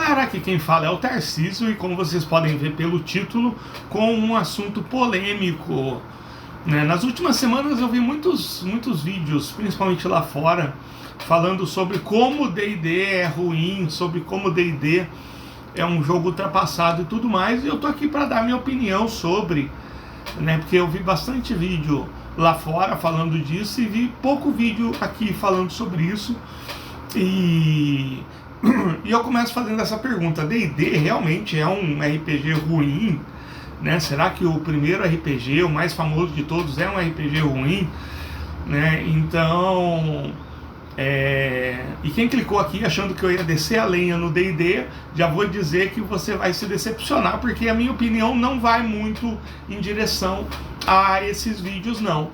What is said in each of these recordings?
galera, aqui quem fala é o Tarcísio e como vocês podem ver pelo título, com um assunto polêmico, né? Nas últimas semanas eu vi muitos vídeos, principalmente lá fora, falando sobre como o D&D é ruim, sobre como o D&D é um jogo ultrapassado e tudo mais, e eu tô aqui para dar minha opinião sobre, né? Porque eu vi bastante vídeo lá fora falando disso e vi pouco vídeo aqui falando sobre isso. E eu começo fazendo essa pergunta: D&D realmente é um RPG ruim, né? Será que o primeiro RPG, o mais famoso de todos, é um RPG ruim, né? Então, e quem clicou aqui achando que eu ia descer a lenha no D&D, já vou dizer que você vai se decepcionar, porque a minha opinião não vai muito em direção a esses vídeos não,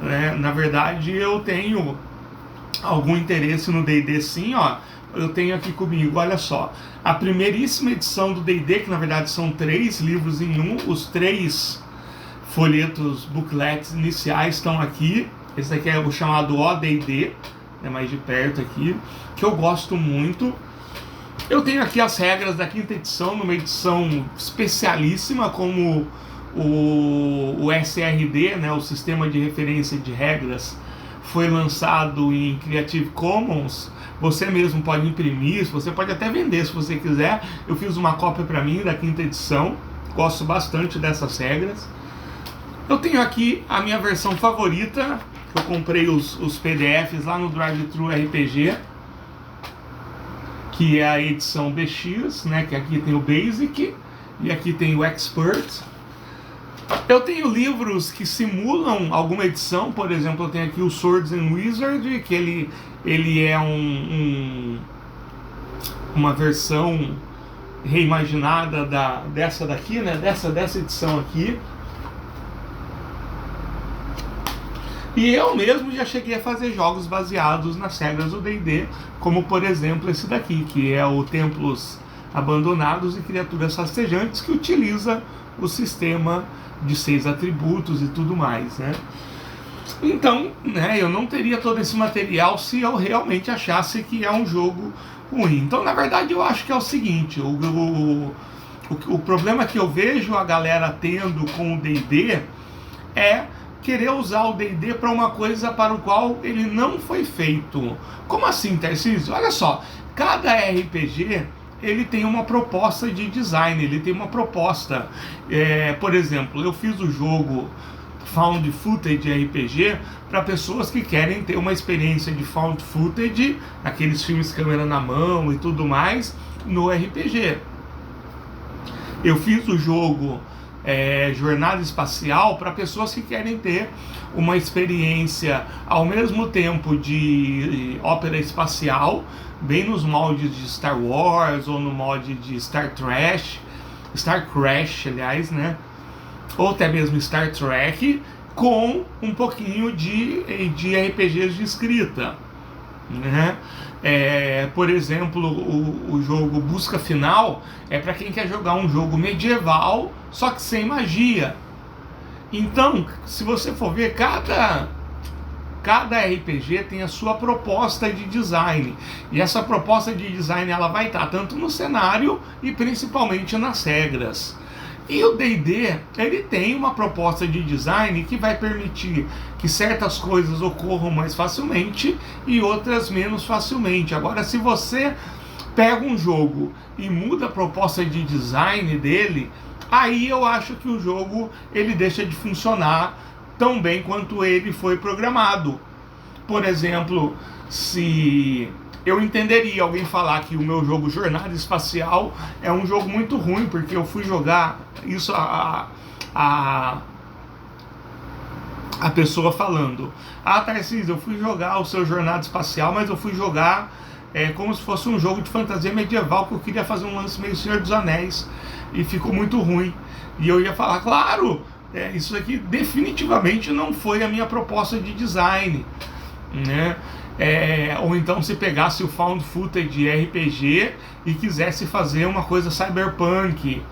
né? Na verdade eu tenho algum interesse no D&D sim, ó. Eu tenho aqui comigo, olha só, a primeiríssima edição do D&D, que na verdade são 3 livros em um, os 3 folhetos, booklets iniciais estão aqui. Esse daqui é o chamado ODD, é mais de perto aqui, que eu gosto muito. Eu tenho aqui as regras da 5ª edição, numa edição especialíssima, como o SRD, né, o Sistema de Referência de Regras, foi lançado em Creative Commons. Você mesmo pode imprimir, você pode até vender se você quiser. Eu fiz uma cópia para mim da 5ª edição, gosto bastante dessas regras. Eu tenho aqui a minha versão favorita, eu comprei os PDFs lá no Drive-Thru RPG, que é a edição BX, né, que aqui tem o Basic e aqui tem o Expert. Eu tenho livros que simulam alguma edição, por exemplo, eu tenho aqui o Swords and Wizard, que ele é uma versão reimaginada dessa daqui, né? Dessa edição aqui. E eu mesmo já cheguei a fazer jogos baseados nas regras do D&D, como por exemplo esse daqui, que é o Templos Abandonados e Criaturas Rastejantes, que utiliza o sistema de 6 atributos e tudo mais, né? Então, né, eu não teria todo esse material se eu realmente achasse que é um jogo ruim. Então, na verdade, eu acho que é o seguinte: o problema que eu vejo a galera tendo com o D&D é querer usar o D&D para uma coisa para o qual ele não foi feito. Como assim, Tarcísio? Olha só, cada RPG ele tem uma proposta de design, ele tem uma proposta. Por exemplo, eu fiz o jogo Found Footage RPG para pessoas que querem ter uma experiência de Found Footage, aqueles filmes câmera na mão e tudo mais, no RPG. Eu fiz o jogo Jornada Espacial para pessoas que querem ter uma experiência ao mesmo tempo de ópera espacial, bem nos moldes de Star Wars ou no molde de Star Crash, aliás, né? Ou até mesmo Star Trek, com um pouquinho de RPGs de escrita, né? Por exemplo, o jogo Busca Final é para quem quer jogar um jogo medieval, só que sem magia. Então, se você for ver, cada RPG tem a sua proposta de design, e essa proposta de design ela vai estar tanto no cenário e principalmente nas regras. E o D&D, ele tem uma proposta de design que vai permitir que certas coisas ocorram mais facilmente e outras menos facilmente. Agora, se você pega um jogo e muda a proposta de design dele, aí eu acho que o jogo ele deixa de funcionar tão bem quanto ele foi programado. Por exemplo, se eu entenderia alguém falar que o meu jogo Jornada Espacial é um jogo muito ruim, porque eu fui jogar isso, a pessoa falando: ah, Tarcísio, eu fui jogar o seu Jornada Espacial, mas eu fui jogar como se fosse um jogo de fantasia medieval, que eu queria fazer um lance meio Senhor dos Anéis, e ficou muito ruim. E eu ia falar: claro, isso aqui definitivamente não foi a minha proposta de design, né? Ou então se pegasse o Found Footage RPG e quisesse fazer uma coisa cyberpunk,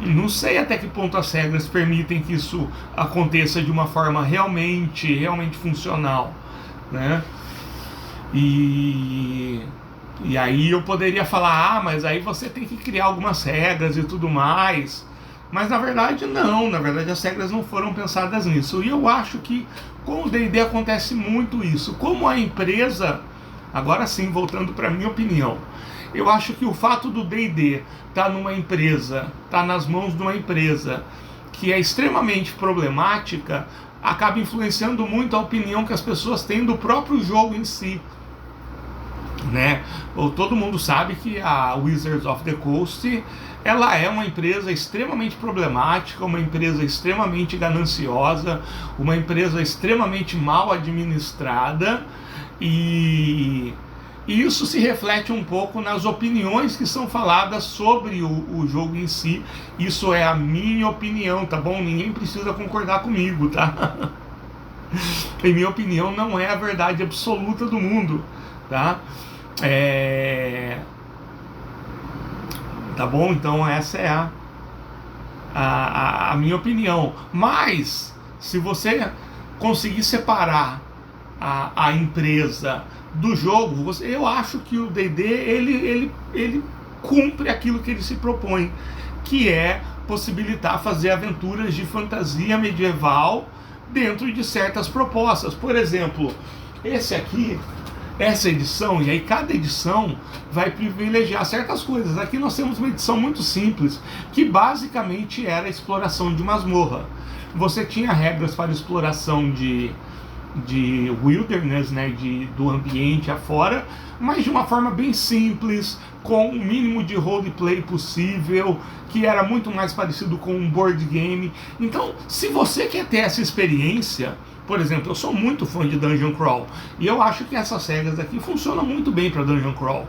não sei até que ponto as regras permitem que isso aconteça de uma forma realmente funcional, né? E E aí eu poderia falar, ah, mas aí você tem que criar algumas regras e tudo mais. Mas na verdade não, na verdade as regras não foram pensadas nisso. E eu acho que com o D&D acontece muito isso. Como a empresa, agora sim, voltando para a minha opinião, eu acho que o fato do D&D estar numa empresa, estar nas mãos de uma empresa que é extremamente problemática, acaba influenciando muito a opinião que as pessoas têm do próprio jogo em si, né? Todo mundo sabe que a Wizards of the Coast, ela é uma empresa extremamente problemática, uma empresa extremamente gananciosa, uma empresa extremamente mal administrada, e isso se reflete um pouco nas opiniões que são faladas sobre o jogo em si. Isso é a minha opinião, tá bom? Ninguém precisa concordar comigo, tá? Em minha opinião, não é a verdade absoluta do mundo, tá? Tá bom? Então essa é a minha opinião. Mas, se você conseguir separar a empresa do jogo, eu acho que o D&D ele cumpre aquilo que ele se propõe, que é possibilitar fazer aventuras de fantasia medieval dentro de certas propostas. Por exemplo, essa edição, e aí cada edição vai privilegiar certas coisas. Aqui nós temos uma edição muito simples, que basicamente era a exploração de masmorra. Você tinha regras para exploração de wilderness, né, do ambiente afora, mas de uma forma bem simples, com o mínimo de roleplay possível, que era muito mais parecido com um board game. Então, se você quer ter essa experiência, por exemplo, eu sou muito fã de Dungeon Crawl, e eu acho que essas regras aqui funcionam muito bem para Dungeon Crawl.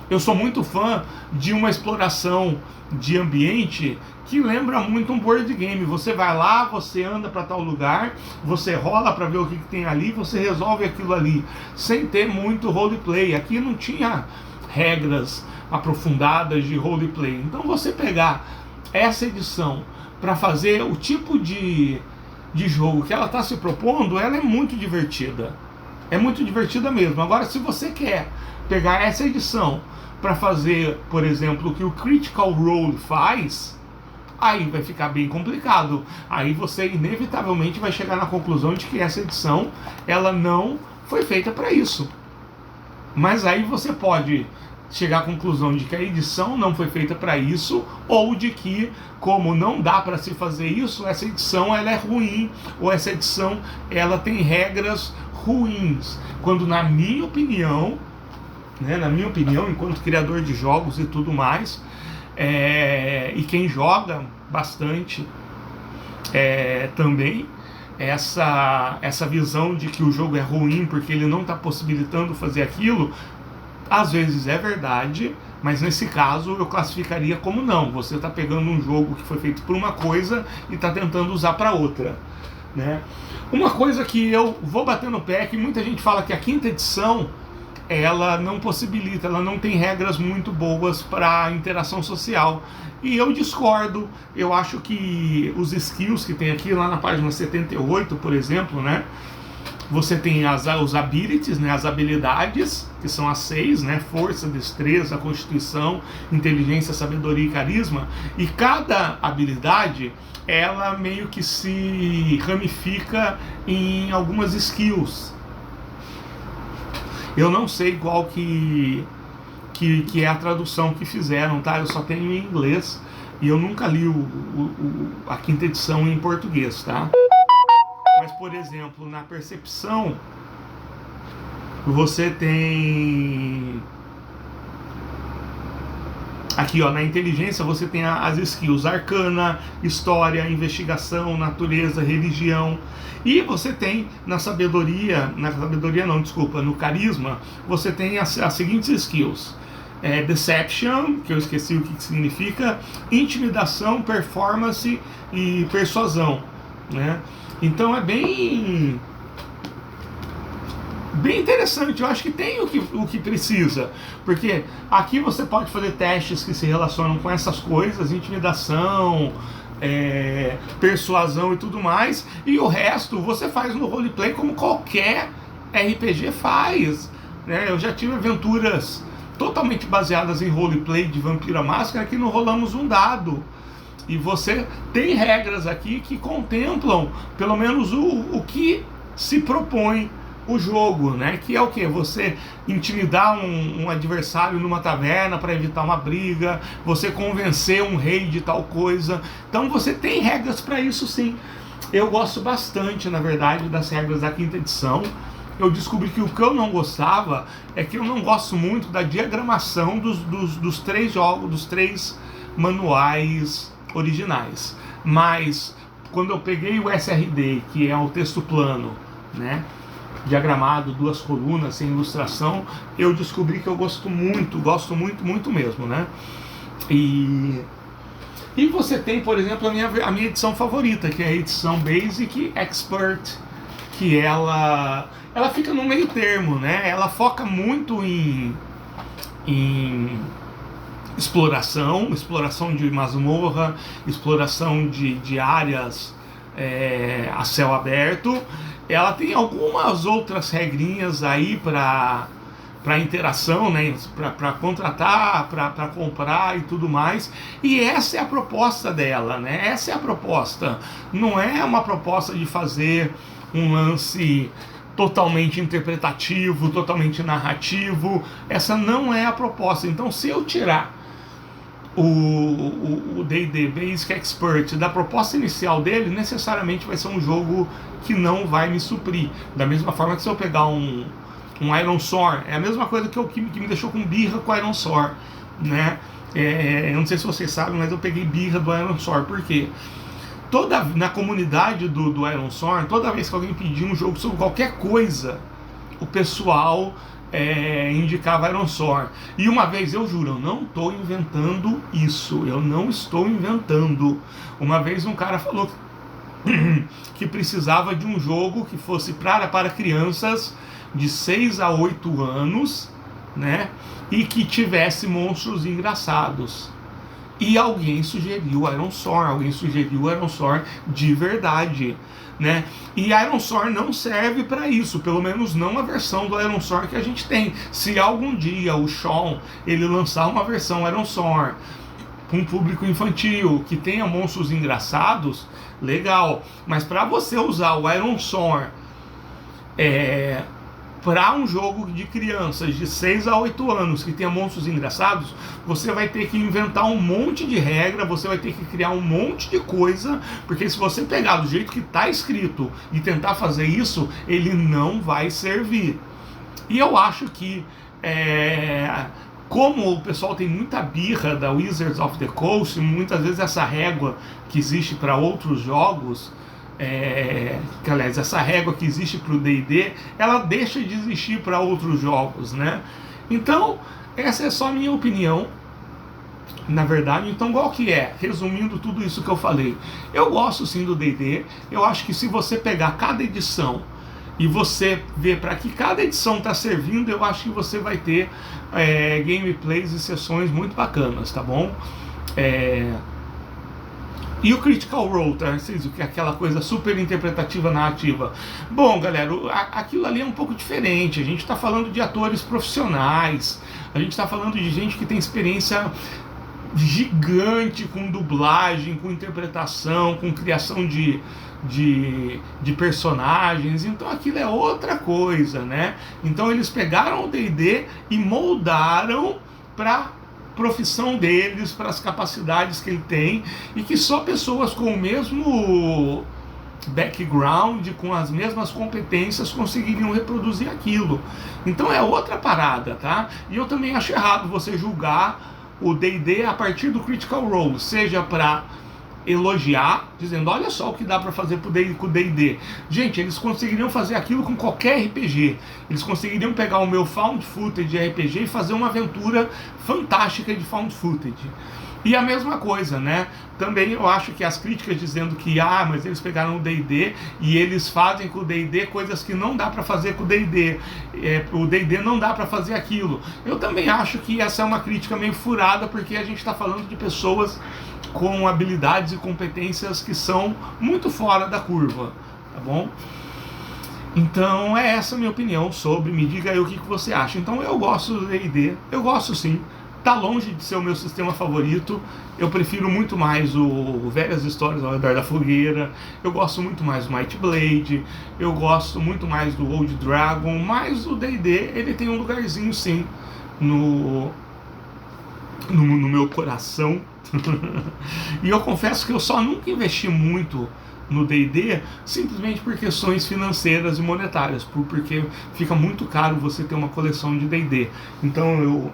Eu sou muito fã de uma exploração de ambiente que lembra muito um board game. Você vai lá, você anda para tal lugar, você rola para ver o que tem ali, você resolve aquilo ali, sem ter muito roleplay. Aqui não tinha regras aprofundadas de roleplay. Então você pegar essa edição para fazer o tipo de jogo que ela está se propondo, ela é muito divertida. É muito divertida mesmo. Agora, se você quer pegar essa edição para fazer, por exemplo, o que o Critical Role faz, aí vai ficar bem complicado. Aí você inevitavelmente vai chegar na conclusão de que essa edição ela não foi feita para isso. Mas aí você pode chegar à conclusão de que a edição não foi feita para isso, ou de que, como não dá para se fazer isso, essa edição ela é ruim, ou essa edição ela tem regras ruins. Quando, na minha opinião, enquanto criador de jogos e tudo mais, e quem joga bastante também, essa visão de que o jogo é ruim porque ele não está possibilitando fazer aquilo, às vezes é verdade, mas nesse caso eu classificaria como não. Você está pegando um jogo que foi feito por uma coisa e está tentando usar para outra, né? Uma coisa que eu vou bater no pé é que muita gente fala que a quinta edição ela não possibilita, ela não tem regras muito boas para interação social. E eu discordo. Eu acho que os skills que tem aqui, lá na página 78, por exemplo, né? Você tem os abilities, né, as habilidades, que são as 6, né, força, destreza, constituição, inteligência, sabedoria e carisma. E cada habilidade, ela meio que se ramifica em algumas skills. Eu não sei qual que é a tradução que fizeram, tá? Eu só tenho em inglês e eu nunca li a quinta edição em português, tá? Mas, por exemplo, na percepção, você tem... Aqui, ó, na inteligência, você tem as skills arcana, história, investigação, natureza, religião. E você tem no carisma, você tem as seguintes skills. Deception, que eu esqueci o que significa, intimidação, performance e persuasão, né? Então é bem interessante. Eu acho que tem o que precisa, porque aqui você pode fazer testes que se relacionam com essas coisas, intimidação, persuasão e tudo mais, e o resto você faz no roleplay como qualquer RPG faz, né? Eu já tive aventuras totalmente baseadas em roleplay de Vampira Máscara, que não rolamos um dado. E você tem regras aqui que contemplam pelo menos o que se propõe o jogo, né? Que é o que? Você intimidar um adversário numa taverna para evitar uma briga, você convencer um rei de tal coisa. Então você tem regras para isso, sim. Eu gosto bastante, na verdade, das regras da quinta edição. Eu descobri que o que eu não gostava é que eu não gosto muito da diagramação dos 3 jogos, dos 3 manuais originais. Mas quando eu peguei o SRD, que é o texto plano, né, diagramado, 2 colunas, sem ilustração, eu descobri que eu gosto muito mesmo, né? E você tem, por exemplo, a minha edição favorita, que é a edição Basic Expert, que ela fica no meio termo, né? Ela foca muito em exploração de masmorra, exploração de áreas a céu aberto. Ela tem algumas outras regrinhas aí para interação, né? Para contratar, para comprar e tudo mais. E essa é a proposta dela, né? Essa é a proposta. Não é uma proposta de fazer um lance totalmente interpretativo, totalmente narrativo. Essa não é a proposta. Então, se eu tirar o D&D Basic Expert da proposta inicial dele, necessariamente vai ser um jogo que não vai me suprir. Da mesma forma que se eu pegar um Ironsworn, é a mesma coisa que me deixou com birra com o Ironsworn, né? Eu não sei se vocês sabem, mas eu peguei birra do Ironsworn. Por quê? Na comunidade do Ironsworn, toda vez que alguém pedia um jogo sobre qualquer coisa, o pessoal indicava Ironsworn. E uma vez, eu juro, eu não estou inventando isso, eu não estou inventando. Uma vez um cara falou que precisava de um jogo que fosse para crianças de 6 a 8 anos, né? E que tivesse monstros engraçados. E alguém sugeriu Ironsworn de verdade, né? E Ironsworn não serve para isso, pelo menos não a versão do Ironsworn que a gente tem. Se algum dia o Sean ele lançar uma versão Ironsworn para um público infantil que tenha monstros engraçados, legal. Mas para você usar o Ironsworn para um jogo de crianças de 6 a 8 anos que tenha monstros engraçados, você vai ter que inventar um monte de regra, você vai ter que criar um monte de coisa, porque se você pegar do jeito que está escrito e tentar fazer isso, ele não vai servir. E eu acho que como o pessoal tem muita birra da Wizards of the Coast, muitas vezes essa régua que existe para outros jogos, que aliás, essa régua que existe para o D&D, ela deixa de existir para outros jogos, né? Então, essa é só a minha opinião, na verdade. Então, qual que é? Resumindo tudo isso que eu falei, eu gosto sim do D&D. Eu acho que se você pegar cada edição e você ver para que cada edição está servindo, eu acho que você vai ter gameplays e sessões muito bacanas, tá bom? E o Critical Role, tá? Que é aquela coisa super interpretativa narrativa. Bom, galera, aquilo ali é um pouco diferente. A gente está falando de atores profissionais, a gente está falando de gente que tem experiência gigante com dublagem, com interpretação, com criação de personagens. Então aquilo é outra coisa, né? Então eles pegaram o D&D e moldaram para profissão deles, para as capacidades que ele tem, e que só pessoas com o mesmo background, com as mesmas competências, conseguiriam reproduzir aquilo. Então é outra parada, tá? E eu também acho errado você julgar o D&D a partir do Critical Role, seja para elogiar, dizendo, olha só o que dá para fazer com o D&D. Gente, eles conseguiriam fazer aquilo com qualquer RPG. Eles conseguiriam pegar o meu Found Footage RPG e fazer uma aventura fantástica de Found Footage. E a mesma coisa, né? Também eu acho que as críticas dizendo que mas eles pegaram o D&D e eles fazem com o D&D coisas que não dá para fazer com o D&D. O D&D não dá para fazer aquilo. Eu também acho que essa é uma crítica meio furada, porque a gente está falando de pessoas com habilidades e competências que são muito fora da curva, tá bom? Então é essa a minha opinião sobre, me diga aí o que você acha. Então eu gosto do D&D, eu gosto sim, tá longe de ser o meu sistema favorito, eu prefiro muito mais o Velhas Histórias ao Redor da Fogueira, eu gosto muito mais do Might Blade, eu gosto muito mais do Old Dragon, mas o D&D ele tem um lugarzinho sim no meu coração. E eu confesso que eu só nunca investi muito no D&D simplesmente por questões financeiras e monetárias, porque fica muito caro você ter uma coleção de D&D. Então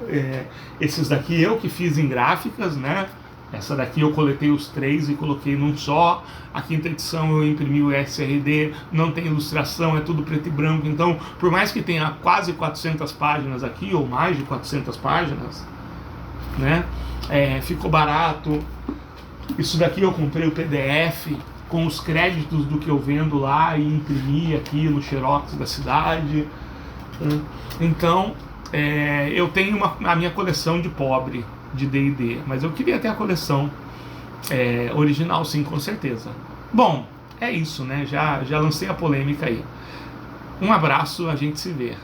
esses daqui eu que fiz em gráficas, né? Essa daqui eu coletei os 3 e coloquei num só. A 5ª edição eu imprimi o SRD, não tem ilustração, é tudo preto e branco. Então, por mais que tenha quase 400 páginas aqui, ou mais de 400 páginas, né? Ficou barato. Isso daqui eu comprei o PDF com os créditos do que eu vendo lá e imprimi aqui no Xerox da cidade. Então eu tenho a minha coleção de pobre de D&D, mas eu queria ter a coleção original sim, com certeza. Bom, é isso, né? Já lancei a polêmica aí. Um abraço, a gente se vê.